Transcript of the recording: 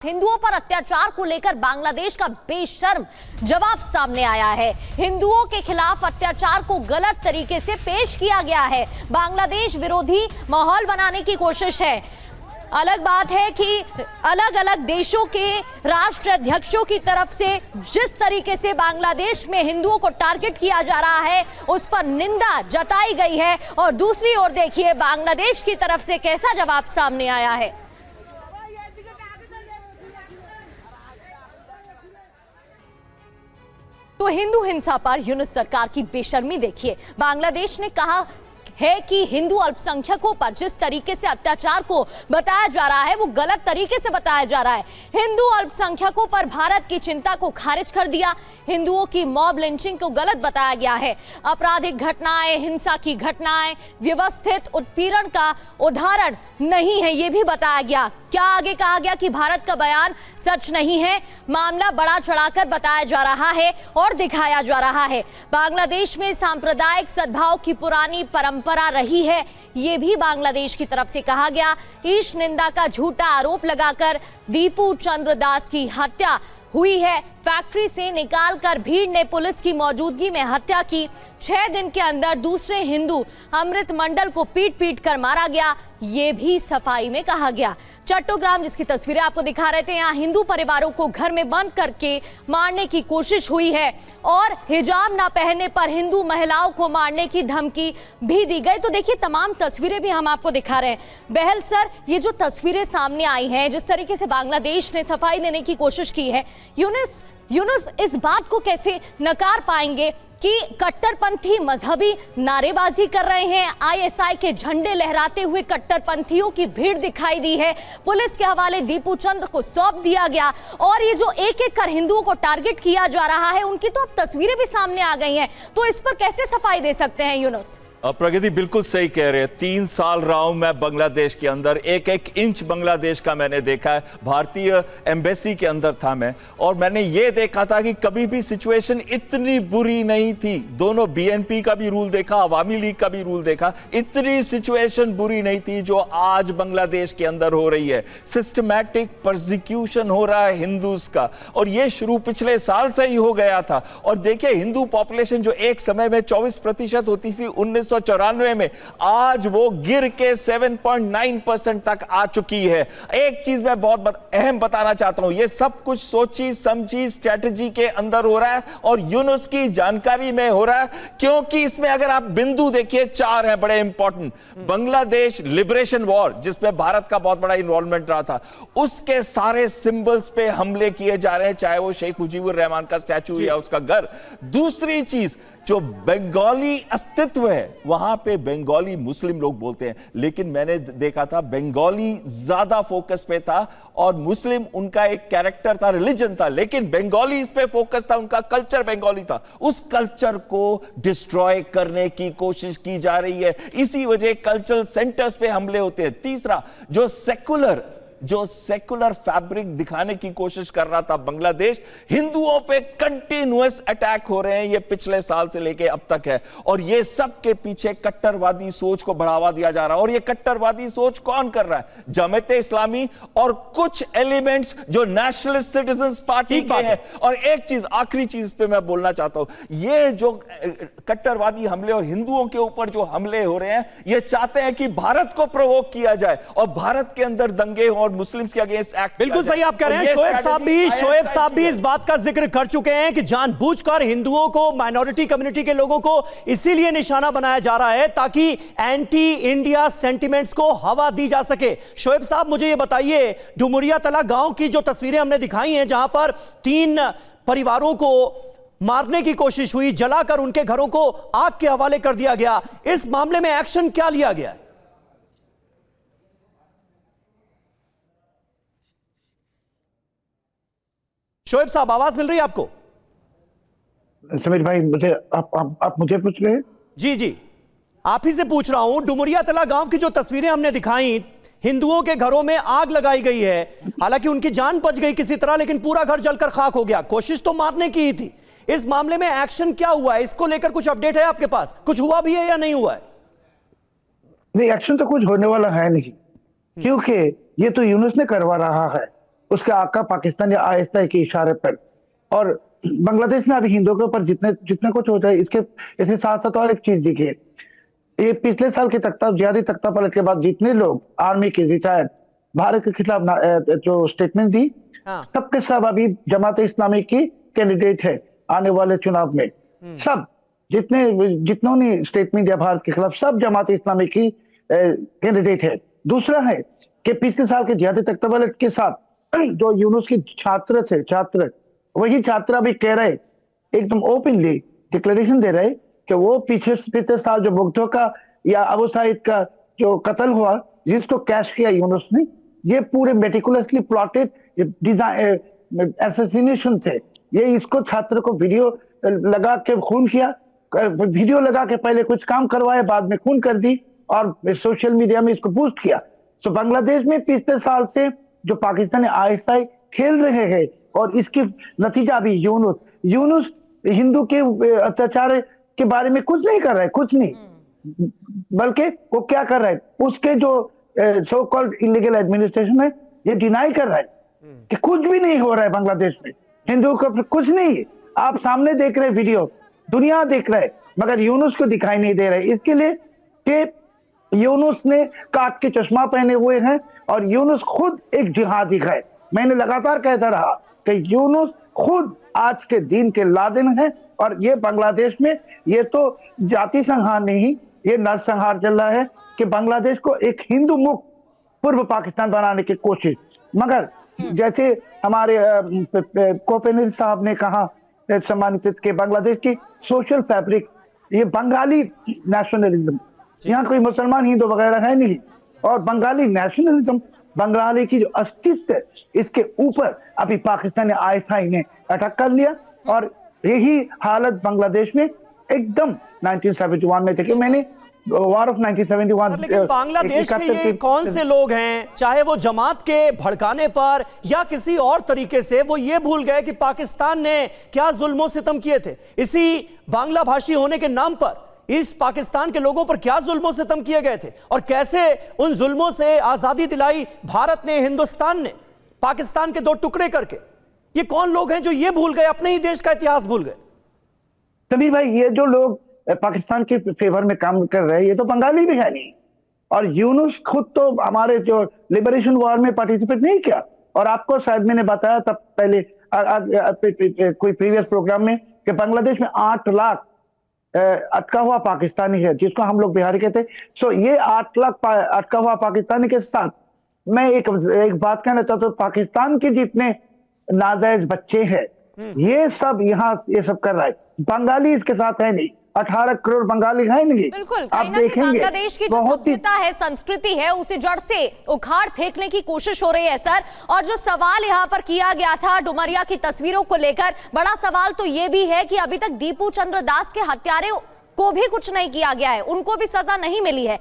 हिंदुओं पर अत्याचार को लेकर बांग्लादेश का बेशर्म जवाब सामने आया है। हिंदुओं के खिलाफ अत्याचार को गलत तरीके से पेश किया गया है। बांग्लादेश विरोधी माहौल बनाने की कोशिश है। अलग बात है कि अलग अलग देशों के राष्ट्राध्यक्षों की तरफ से जिस तरीके से बांग्लादेश में हिंदुओं को टारगेट किया जा रहा है उस पर निंदा जताई गई है, और दूसरी ओर देखिए बांग्लादेश की तरफ से कैसा जवाब सामने आया है। तो हिंदू हिंसा पर यूनुस सरकार की बेशर्मी देखिए। बांग्लादेश ने कहा है कि हिंदू अल्पसंख्यकों पर जिस तरीके से अत्याचार को बताया जा रहा है वो गलत तरीके से बताया जा रहा है। हिंदू अल्पसंख्यकों पर भारत की चिंता को खारिज कर दिया। हिंदुओं की मॉब लिंचिंग को गलत बताया गया है। आपराधिक घटनाएं, हिंसा की घटनाएं व्यवस्थित उत्पीड़न का उदाहरण नहीं है, ये भी बताया गया। क्या आगे कहा गया कि भारत का बयान सच नहीं है। मामला बड़ा चढ़ाकर बताया जा रहा है और दिखाया जा रहा है। बांग्लादेश में सांप्रदायिक सद्भाव की पुरानी परंपरा रही है, ये भी बांग्लादेश की तरफ से कहा गया। ईश निंदा का झूठा आरोप लगाकर दीपू चंद्र दास की हत्या हुई है। फैक्ट्री से निकालकर भीड़ ने पुलिस की मौजूदगी में हत्या की। 6 दिन के अंदर दूसरे हिंदू अमृत मंडल को पीट पीट कर मारा गया, ये भी सफाई में कहा गया। चट्टोग्राम, जिसकी तस्वीरें आपको दिखा रहे थे, यहाँ हिंदू परिवारों को घर में बंद करके मारने की कोशिश हुई है और हिजाब ना पहनने पर हिंदू महिलाओं को मारने की धमकी भी दी गई। तो देखिए तमाम तस्वीरें भी हम आपको दिखा रहे हैं। बहल सर, ये जो तस्वीरें सामने आई हैं, जिस तरीके से बांग्लादेश ने सफाई देने की कोशिश की है, यूनुस इस बात को कैसे नकार पाएंगे कि कट्टरपंथी मजहबी नारेबाजी कर रहे हैं। आईएसआई के झंडे लहराते हुए कट्टरपंथियों की भीड़ दिखाई दी है। पुलिस के हवाले दीपू चंद्र को सौंप दिया गया और ये जो एक एक कर हिंदुओं को टारगेट किया जा रहा है उनकी तो अब तस्वीरें भी सामने आ गई हैं। तो इस पर कैसे सफाई दे सकते हैं यूनुस? प्रगति बिल्कुल सही कह रहे हैं। 3 साल रहा हूं मैं बांग्लादेश के अंदर, एक एक इंच बांग्लादेश का मैंने देखा है। भारतीय एम्बेसी के अंदर था मैं, और मैंने ये देखा था कि कभी भी सिचुएशन इतनी बुरी नहीं थी। दोनों बीएनपी का भी रूल देखा, अवामी लीग का भी रूल देखा, इतनी सिचुएशन बुरी नहीं थी जो आज बांग्लादेश के अंदर हो रही है। सिस्टमैटिक परसिक्यूशन हो रहा है हिंदूज का, और ये शुरू पिछले साल से ही हो गया था। और देखिए हिंदू पॉपुलेशन जो एक समय में 24% होती थी 1994 में, आज वो गिर के 7.9% तक आ चुकी है। एक चीज मैं बहुत अहम बताना चाहता हूं, ये सब कुछ सोची समझी स्ट्रेटजी के अंदर हो रहा है और यूनुस की जानकारी में हो रहा है, क्योंकि इसमें अगर आप बिंदु देखिए 4 हैं बड़े इंपॉर्टेंट। बांग्लादेश लिबरेशन वॉर, जिसमें भारत का बहुत बड़ा इन्वॉल्वमेंट रहा था, उसके सारे सिंबल्स पे हमले किए जा रहे हैं, चाहे वो शेख मुजीबुर रहमान का स्टैचू या उसका घर। दूसरी चीज, जो बंगाली अस्तित्व है, वहां पे बंगाली मुस्लिम लोग बोलते हैं, लेकिन मैंने देखा था बंगाली ज्यादा फोकस पे था और मुस्लिम उनका एक कैरेक्टर था, रिलीजन था, लेकिन बंगाली इस पे फोकस था, उनका कल्चर बंगाली था। उस कल्चर को डिस्ट्रॉय करने की कोशिश की जा रही है, इसी वजह कल्चरल सेंटर्स पे हमले होते हैं। तीसरा, जो सेकुलर फैब्रिक दिखाने की कोशिश कर रहा था बांग्लादेश, हिंदुओं पे कंटिन्यूअस अटैक हो रहे हैं, ये पिछले साल से लेके अब तक है। और ये सब के पीछे कट्टरवादी सोच को बढ़ावा दिया जा रहा है। और ये कट्टरवादी सोच कौन कर रहा है? जमात इस्लामी और कुछ एलिमेंट्स जो नेशनलिस्ट सिटीजंस पार्टी के हैं। और एक चीज, आखिरी चीज पे मैं बोलना चाहता हूं, ये जो कट्टरवादी हमले और हिंदुओं के ऊपर जो हमले हो रहे हैं, ये चाहते हैं कि भारत को प्रोवोक किया जाए और भारत के अंदर दंगे और मुस्लिम्स के अगेंस्ट एक्ट। बिल्कुल सही आप कह रहे हैं। शोएब साहब भी इस बात का जिक्र कर चुके हैं कि जानबूझकर हिंदुओं को, माइनॉरिटी कम्युनिटी के लोगों को इसीलिए निशाना बनाया जा रहा है ताकि एंटी इंडिया सेंटिमेंट्स को हवा दी जा सके। शोएब साहब, मुझे यह बताइए, डुमरिया तला गांव की जो तस्वीरें हमने दिखाई हैं, जहां पर 3 परिवारों को मारने की कोशिश हुई, जलाकर उनके घरों को आग के हवाले कर दिया गया, इस मामले में एक्शन क्या लिया गया? शोएब साहब, आवाज मिल रही है आपको? समीर भाई, मुझे आप मुझे पूछ रहे हैं? जी, आप ही से पूछ रहा हूं। डुमरिया तला गांव की जो तस्वीरें हमने दिखाई, हिंदुओं के घरों में आग लगाई गई है, हालांकि उनकी जान बच गई किसी तरह, लेकिन पूरा घर जलकर खाक हो गया। कोशिश तो मारने की ही थी। इस मामले में एक्शन क्या हुआ है? इसको लेकर कुछ अपडेट है आपके पास? कुछ हुआ भी है या नहीं हुआ है? नहीं, एक्शन तो कुछ होने वाला है नहीं, क्योंकि ये तो यूनुस ने करवा रहा है। उसके आका पाकिस्तान या आईएसआई के इशारे पर। और बांग्लादेश में अभी हिंदुओं के ऊपर जितने कुछ होता है, इसके साथ साथ और एक चीज देखिए, ये पिछले साल के जिहादी तख्ता पलट के बाद जितने लोग आर्मी के रिटायर्ड भारत के खिलाफ जो स्टेटमेंट दी, सबके सब अभी जमात इस्लामी की कैंडिडेट है आने वाले चुनाव में। सब जितनों ने स्टेटमेंट दिया भारत के खिलाफ, सब जमात इस्लामी की कैंडिडेट है। दूसरा है कि पिछले साल के जिहादी तख्ता पलट के साथ जो यूनुस के छात्र वही छात्र अभी कह रहे, एकदम ओपनली डिक्लेरेशन दे रहे कि वो पिछले साल जो मुग्धों का या अबू सईद का जो कत्ल हुआ, जिसको कैश किया यूनुस ने, ये पूरे मेटिकुलसली प्लॉटेड असैसिनेशन थे। ये इसको छात्र को वीडियो लगा के खून किया, वीडियो लगा के पहले कुछ काम करवाए, बाद में खून कर दी और सोशल मीडिया में इसको बूस्ट किया। तो बांग्लादेश में पिछले साल से जो पाकिस्तानी आईएसआई खेल रहे हैं और इसकी नतीजा अभी यूनुस हिंदू के अत्याचार के बारे में कुछ नहीं कर रहा है, कुछ नहीं, बल्कि वो क्या कर रहा है, उसके जो सो कॉल्ड इलीगल एडमिनिस्ट्रेशन है ये डिनाई कर रहा है कि कुछ भी नहीं हो रहा है बांग्लादेश में, हिंदुओं का कुछ नहीं। आप सामने देख रहे वीडियो, दुनिया देख रहा है, मगर यूनुस को दिखाई नहीं दे रहा है। इसके लिए कि यूनुस ने काट के चश्मा पहने हुए हैं और यूनुस खुद एक जिहादी है। मैंने लगातार कहता रहा कि यूनुस खुद आज के दिन के लादेन है और ये बांग्लादेश में ये तो जाति संहार नहीं, ये नरसंहार चल रहा है कि बांग्लादेश को एक हिंदू मुक्त पूर्व पाकिस्तान बनाने की कोशिश। मगर जैसे हमारे कोपेनिस साहब ने कहा, सम्मानित, के बांग्लादेश की सोशल फैब्रिक ये बंगाली नेशनलिज्म, यहाँ कोई मुसलमान हिंदू वगैरह है नहीं, और बंगाली नेशनलिज्म, बंगाली की जो अस्तित्व है, इसके ऊपर अभी पाकिस्तानी आईएसआई ने अटैक कर लिया। और यही हालत बांग्लादेश में एकदम 1971 में थी। मैंने वॉर ऑफ 1971, लेकिन बांग्लादेश के ये कौन से लोग हैं, चाहे वो जमात के भड़काने पर या किसी और तरीके से, वो ये भूल गए कि पाकिस्तान ने क्या जुल्मों सितम किए थे। इसी बांग्ला भाषी होने के नाम पर ईस्ट पाकिस्तान के लोगों पर क्या जुल्मों सितम किए गए थे और कैसे उन जुल्मों से आजादी दिलाई भारत ने, हिंदुस्तान ने, पाकिस्तान के दो टुकड़े करके। ये कौन लोग हैं जो ये भूल गए, अपने ही देश का इतिहास भूल गए? समीर भाई, ये जो लोग पाकिस्तान के फेवर में काम कर रहे हैं, ये तो बंगाली भी है नहीं, और यूनुस खुद तो हमारे जो लिबरेशन वॉर में पार्टिसिपेट नहीं किया। और आपको शायद मैंने बताया तब पहले कोई प्रीवियस प्रोग्राम में कि बांग्लादेश में 8 लाख अटका हुआ पाकिस्तानी है, जिसको हम लोग बिहारी कहते हैं। सो ये 8 लाख अटका हुआ पाकिस्तानी के साथ मैं एक बात कहना चाहता हूँ, पाकिस्तान के जितने नाजायज बच्चे हैं ये सब यहाँ ये सब कर रहा है, बंगाली इसके साथ है नहीं। 18 करोड़ बंगाली है नहीं। बिल्कुल, कहीं ना कहीं बांग्लादेश की जो सभ्यता है, संस्कृति है, उसे जड़ से उखाड़ फेंकने की कोशिश हो रही है सर। और जो सवाल यहाँ पर किया गया था डुमरिया की तस्वीरों को लेकर, बड़ा सवाल तो ये भी है कि अभी तक दीपू चंद्र दास के हत्यारे को भी कुछ नहीं किया गया है, उनको भी सजा नहीं मिली है।